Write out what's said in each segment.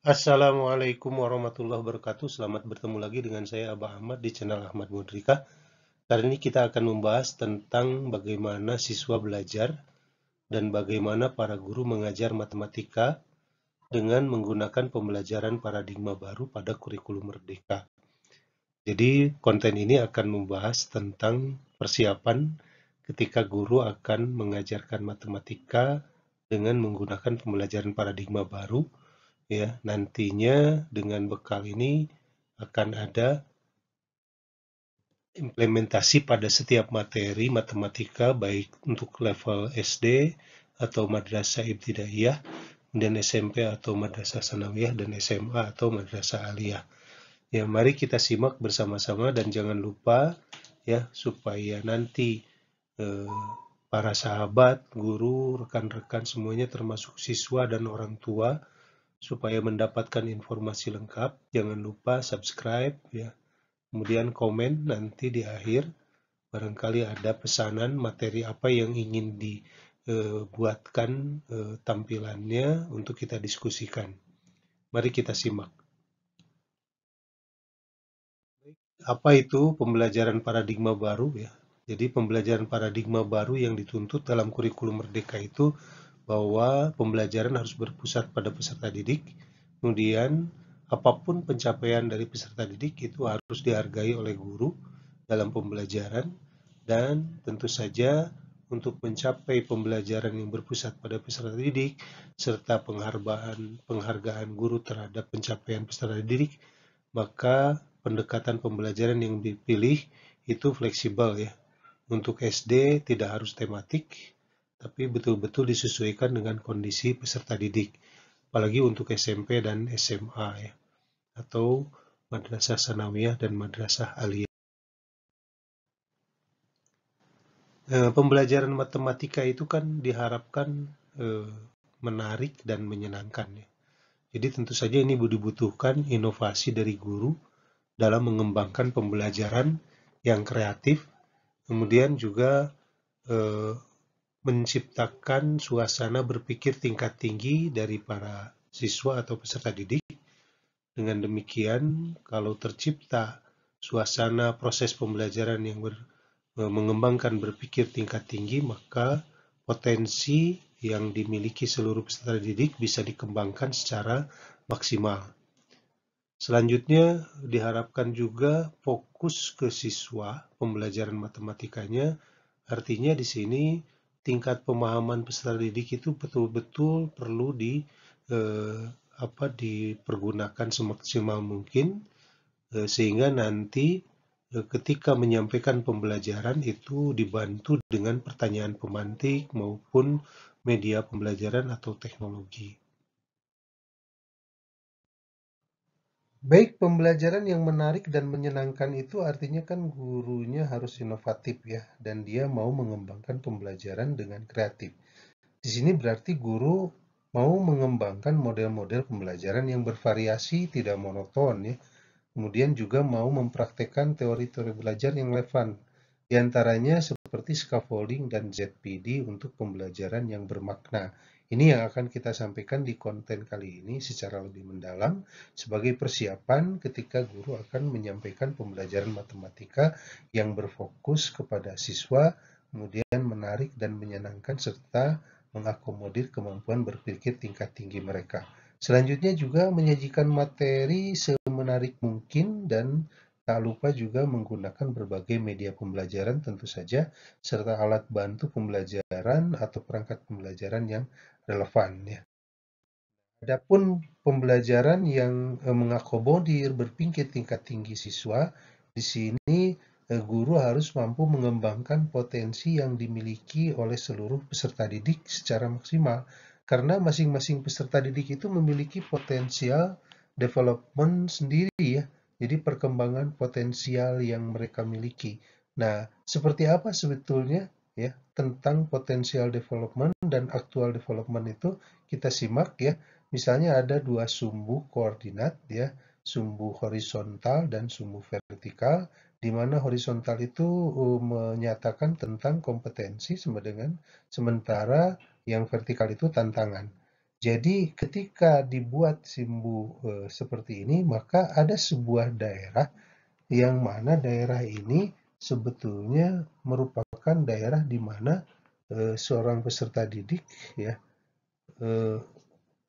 Assalamualaikum warahmatullahi wabarakatuh. Selamat bertemu lagi dengan saya Abah Ahmad di channel Ahmad Mudrika. Kali ini kita akan membahas tentang bagaimana siswa belajar dan bagaimana para guru mengajar matematika dengan menggunakan pembelajaran paradigma baru pada kurikulum Merdeka. Jadi konten ini akan membahas tentang persiapan ketika guru akan mengajarkan matematika dengan menggunakan pembelajaran paradigma baru. Ya, nantinya dengan bekal ini akan ada implementasi pada setiap materi matematika baik untuk level SD atau madrasah ibtidaiyah, dan SMP atau madrasah sanawiyah, dan SMA atau madrasah aliyah. Ya, mari kita simak bersama-sama dan jangan lupa ya supaya nanti eh, para sahabat, guru, rekan-rekan semuanya termasuk siswa dan orang tua supaya mendapatkan informasi lengkap, jangan lupa subscribe ya. Kemudian komen nanti di akhir, barangkali ada pesanan materi apa yang ingin dibuatkan tampilannya untuk kita diskusikan. Mari kita simak. Apa itu pembelajaran paradigma baru ya? Jadi pembelajaran paradigma baru yang dituntut dalam kurikulum Merdeka itu bahwa pembelajaran harus berpusat pada peserta didik, kemudian apapun pencapaian dari peserta didik itu harus dihargai oleh guru dalam pembelajaran, dan tentu saja untuk mencapai pembelajaran yang berpusat pada peserta didik serta penghargaan guru terhadap pencapaian peserta didik, maka pendekatan pembelajaran yang dipilih itu fleksibel ya. Untuk SD tidak harus tematik, tapi betul-betul disesuaikan dengan kondisi peserta didik. Apalagi untuk SMP dan SMA ya, atau madrasah sanawiyah dan madrasah aliyah. Pembelajaran matematika itu kan diharapkan menarik dan menyenangkan ya. Jadi tentu saja ini dibutuhkan inovasi dari guru dalam mengembangkan pembelajaran yang kreatif, kemudian juga eh, menciptakan suasana berpikir tingkat tinggi dari para siswa atau peserta didik. Dengan demikian, kalau tercipta suasana proses pembelajaran yang mengembangkan berpikir tingkat tinggi, maka potensi yang dimiliki seluruh peserta didik bisa dikembangkan secara maksimal. Selanjutnya, diharapkan juga fokus ke siswa pembelajaran matematikanya. Artinya di sini tingkat pemahaman peserta didik itu betul-betul perlu eh, dipergunakan semaksimal mungkin, sehingga nanti ketika menyampaikan pembelajaran itu dibantu dengan pertanyaan pemantik maupun media pembelajaran atau teknologi. Baik, pembelajaran yang menarik dan menyenangkan itu artinya kan gurunya harus inovatif ya, dan dia mau mengembangkan pembelajaran dengan kreatif. Di sini berarti guru mau mengembangkan model-model pembelajaran yang bervariasi, tidak monoton ya. Kemudian juga mau mempraktekkan teori-teori belajar yang relevan. Di antaranya seperti scaffolding dan ZPD untuk pembelajaran yang bermakna. Ini yang akan kita sampaikan di konten kali ini secara lebih mendalam sebagai persiapan ketika guru akan menyampaikan pembelajaran matematika yang berfokus kepada siswa, kemudian menarik dan menyenangkan serta mengakomodir kemampuan berpikir tingkat tinggi mereka. Selanjutnya juga menyajikan materi semenarik mungkin dan tak lupa juga menggunakan berbagai media pembelajaran tentu saja, serta alat bantu pembelajaran atau perangkat pembelajaran yang relevan ya. Adapun pembelajaran yang mengakomodir berpikir tingkat tinggi siswa, di sini guru harus mampu mengembangkan potensi yang dimiliki oleh seluruh peserta didik secara maksimal. Karena masing-masing peserta didik itu memiliki potensial development sendiri ya. Jadi perkembangan potensial yang mereka miliki. Nah, seperti apa sebetulnya ya tentang potensial development dan aktual development itu kita simak ya. Misalnya ada dua sumbu koordinat ya, sumbu horizontal dan sumbu vertikal, di mana horizontal itu menyatakan tentang kompetensi sama dengan sementara yang vertikal itu tantangan. Jadi ketika dibuat Simbu seperti ini, maka ada sebuah daerah yang mana daerah ini sebetulnya merupakan daerah di mana seorang peserta didik ya eh,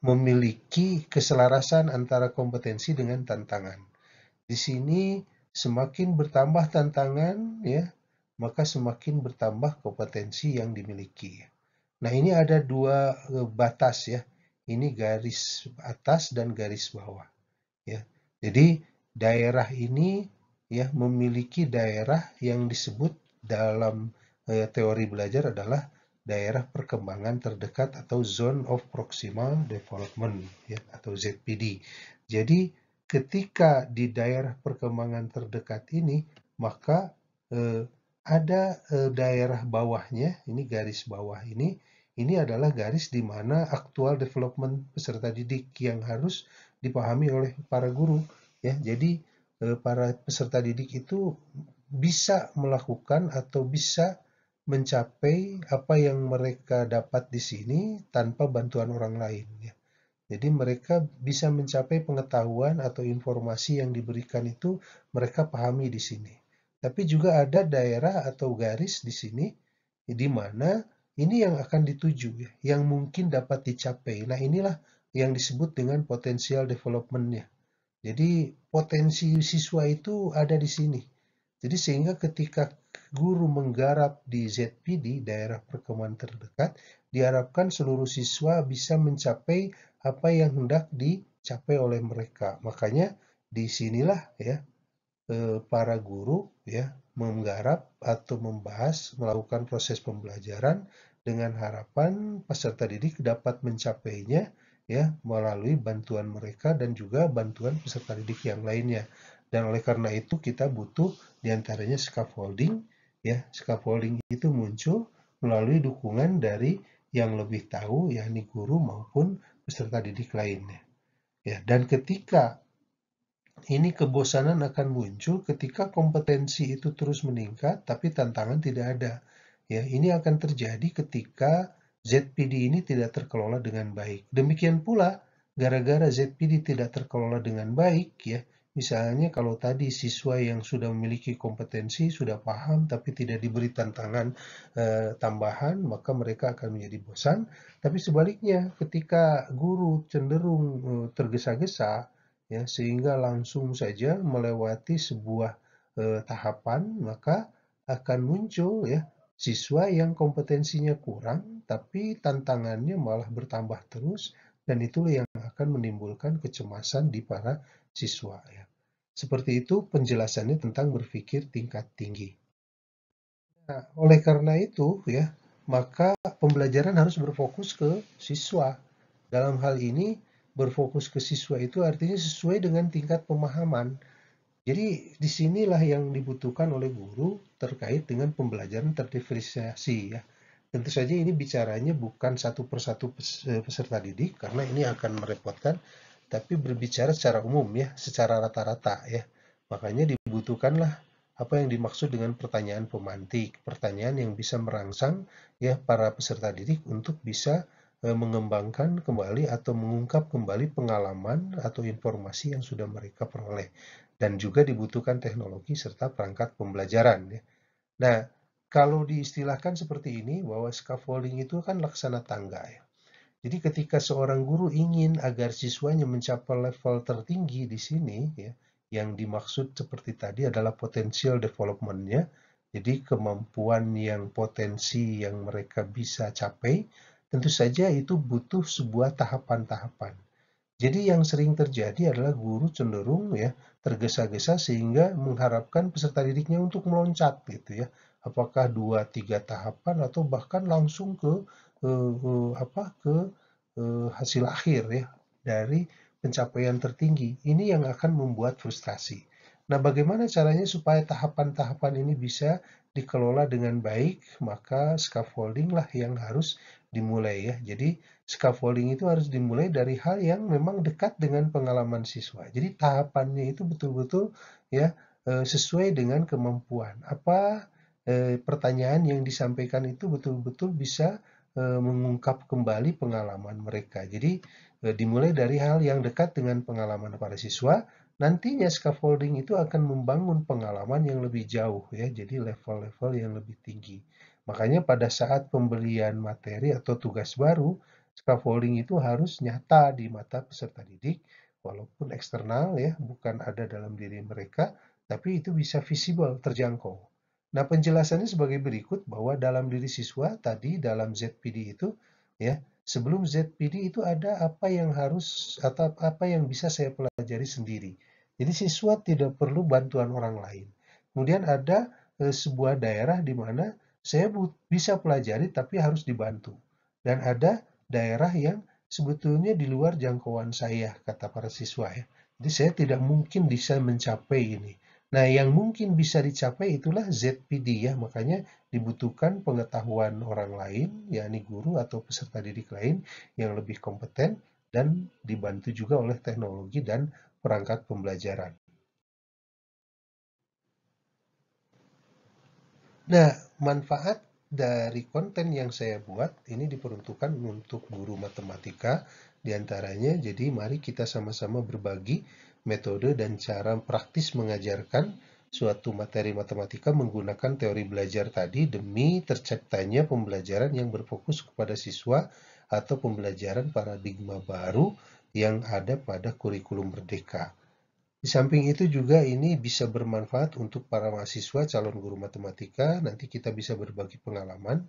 memiliki keselarasan antara kompetensi dengan tantangan. Di sini semakin bertambah tantangan ya, maka semakin bertambah kompetensi yang dimiliki. Nah, ini ada dua batas ya. Ini garis atas dan garis bawah ya. Jadi daerah ini ya memiliki daerah yang disebut dalam teori belajar adalah daerah perkembangan terdekat atau Zone of Proximal Development ya atau ZPD. Jadi ketika di daerah perkembangan terdekat ini maka ada daerah bawahnya, ini garis bawah ini adalah garis di mana aktual development peserta didik yang harus dipahami oleh para guru ya. Jadi para peserta didik itu bisa melakukan atau bisa mencapai apa yang mereka dapat di sini tanpa bantuan orang lain ya. Jadi mereka bisa mencapai pengetahuan atau informasi yang diberikan itu mereka pahami di sini. Tapi juga ada daerah atau garis di sini di mana ini yang akan dituju ya, yang mungkin dapat dicapai. Nah, inilah yang disebut dengan potensial development-nya. Jadi potensi siswa itu ada di sini. Jadi sehingga ketika guru menggarap di ZPD, daerah perkembangan terdekat, diharapkan seluruh siswa bisa mencapai apa yang hendak dicapai oleh mereka. Makanya di sinilah ya para guru ya menggarap atau membahas melakukan proses pembelajaran dengan harapan peserta didik dapat mencapainya ya melalui bantuan mereka dan juga bantuan peserta didik yang lainnya. Dan oleh karena itu kita butuh diantaranya scaffolding ya. Scaffolding itu muncul melalui dukungan dari yang lebih tahu yakni guru maupun peserta didik lainnya. Ya, dan ketika ini kebosanan akan muncul ketika kompetensi itu terus meningkat, tapi tantangan tidak ada. Ya, ini akan terjadi ketika ZPD ini tidak terkelola dengan baik. Demikian pula, gara-gara ZPD tidak terkelola dengan baik, ya, misalnya kalau tadi siswa yang sudah memiliki kompetensi, sudah paham, tapi tidak diberi tantangan tambahan, maka mereka akan menjadi bosan. Tapi sebaliknya, ketika guru cenderung tergesa-gesa, ya sehingga langsung saja melewati sebuah tahapan maka akan muncul ya siswa yang kompetensinya kurang tapi tantangannya malah bertambah terus dan itulah yang akan menimbulkan kecemasan di para siswa ya. Seperti itu penjelasannya tentang berpikir tingkat tinggi. Nah, oleh karena itu ya, maka pembelajaran harus berfokus ke siswa. Dalam hal ini, berfokus ke siswa itu artinya sesuai dengan tingkat pemahaman. Jadi, disinilah yang dibutuhkan oleh guru terkait dengan pembelajaran terdiferensiasi ya. Tentu saja ini bicaranya bukan satu persatu peserta didik karena ini akan merepotkan, tapi berbicara secara umum ya, secara rata-rata ya. Makanya dibutuhkanlah apa yang dimaksud dengan pertanyaan pemantik, pertanyaan yang bisa merangsang ya para peserta didik untuk bisa mengembangkan kembali atau mengungkap kembali pengalaman atau informasi yang sudah mereka peroleh. Dan juga dibutuhkan teknologi serta perangkat pembelajaran ya. Nah, kalau diistilahkan seperti ini bahwa scaffolding itu kan laksana tangga ya. Jadi ketika seorang guru ingin agar siswanya mencapai level tertinggi di sini, ya, yang dimaksud seperti tadi adalah potensial development-nya, jadi kemampuan yang potensi yang mereka bisa capai, tentu saja itu butuh sebuah tahapan-tahapan. Jadi yang sering terjadi adalah guru cenderung ya tergesa-gesa sehingga mengharapkan peserta didiknya untuk meloncat gitu ya. Apakah 2-3 tahapan atau bahkan langsung ke hasil akhir ya dari pencapaian tertinggi. Ini yang akan membuat frustrasi. Nah, bagaimana caranya supaya tahapan-tahapan ini bisa dikelola dengan baik? Maka scaffolding lah yang harus dimulai ya. Jadi scaffolding itu harus dimulai dari hal yang memang dekat dengan pengalaman siswa. Jadi tahapannya itu betul-betul ya sesuai dengan kemampuan. Apa pertanyaan yang disampaikan itu betul-betul bisa mengungkap kembali pengalaman mereka. Jadi dimulai dari hal yang dekat dengan pengalaman para siswa, nantinya scaffolding itu akan membangun pengalaman yang lebih jauh ya, jadi level-level yang lebih tinggi. Makanya pada saat pembelian materi atau tugas baru, scaffolding itu harus nyata di mata peserta didik, walaupun eksternal ya, bukan ada dalam diri mereka, tapi itu bisa visible, terjangkau. Nah, penjelasannya sebagai berikut bahwa dalam diri siswa tadi dalam ZPD itu ya, sebelum ZPD itu ada apa yang harus atau apa yang bisa saya pelajari sendiri. Jadi siswa tidak perlu bantuan orang lain. Kemudian ada sebuah daerah di mana saya bisa pelajari tapi harus dibantu. Dan ada daerah yang sebetulnya di luar jangkauan saya, kata para siswa ya. Jadi saya tidak mungkin bisa mencapai ini. Nah, yang mungkin bisa dicapai itulah ZPD ya, makanya dibutuhkan pengetahuan orang lain, yakni guru atau peserta didik lain yang lebih kompeten dan dibantu juga oleh teknologi dan perangkat pembelajaran. Nah, manfaat dari konten yang saya buat ini diperuntukkan untuk guru matematika diantaranya. Jadi mari kita sama-sama berbagi metode dan cara praktis mengajarkan suatu materi matematika menggunakan teori belajar tadi demi terciptanya pembelajaran yang berfokus kepada siswa atau pembelajaran paradigma baru yang ada pada kurikulum Merdeka. Di samping itu juga ini bisa bermanfaat untuk para mahasiswa calon guru matematika. Nanti kita bisa berbagi pengalaman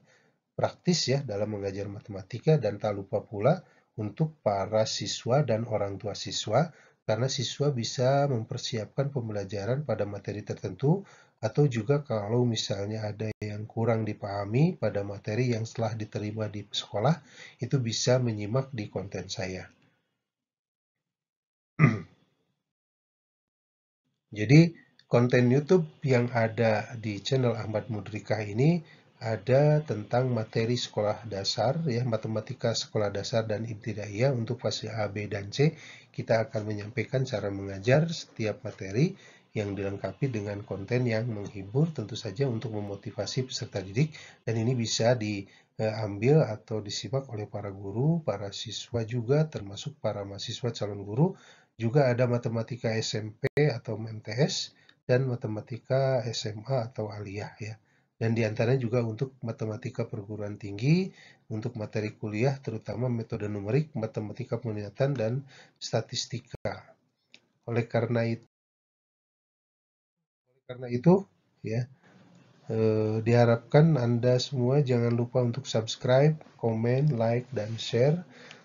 praktis ya dalam mengajar matematika dan tak lupa pula untuk para siswa dan orang tua siswa karena siswa bisa mempersiapkan pembelajaran pada materi tertentu atau juga kalau misalnya ada yang kurang dipahami pada materi yang setelah diterima di sekolah itu bisa menyimak di konten saya. Jadi konten YouTube yang ada di channel Ahmad Mudrikah ini ada tentang materi sekolah dasar ya, matematika sekolah dasar dan ibtidaiyah untuk fase A, B, dan C. Kita akan menyampaikan cara mengajar setiap materi yang dilengkapi dengan konten yang menghibur tentu saja untuk memotivasi peserta didik dan ini bisa diambil atau disimak oleh para guru, para siswa juga termasuk para mahasiswa calon guru juga ada matematika SMP atau MTS dan matematika SMA atau aliyah ya. Dan diantaranya juga untuk matematika perguruan tinggi, untuk materi kuliah terutama metode numerik, matematika penelitian dan statistika. Oleh karena itu ya, diharapkan Anda semua jangan lupa untuk subscribe, komen, like, dan share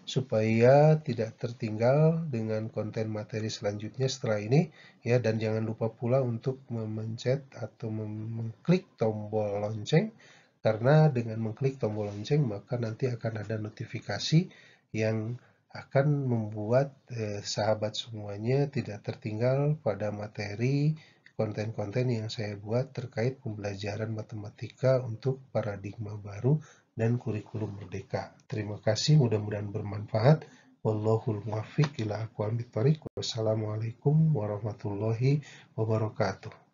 supaya tidak tertinggal dengan konten materi selanjutnya setelah ini ya dan jangan lupa pula untuk memencet atau mengklik tombol lonceng karena dengan mengklik tombol lonceng maka nanti akan ada notifikasi yang akan membuat sahabat semuanya tidak tertinggal pada materi konten-konten yang saya buat terkait pembelajaran matematika untuk paradigma baru dan kurikulum merdeka. Terima kasih, mudah-mudahan bermanfaat. Wallahul muwaffiq ila aqwamit thoriq. Wassalamualaikum warahmatullahi wabarakatuh.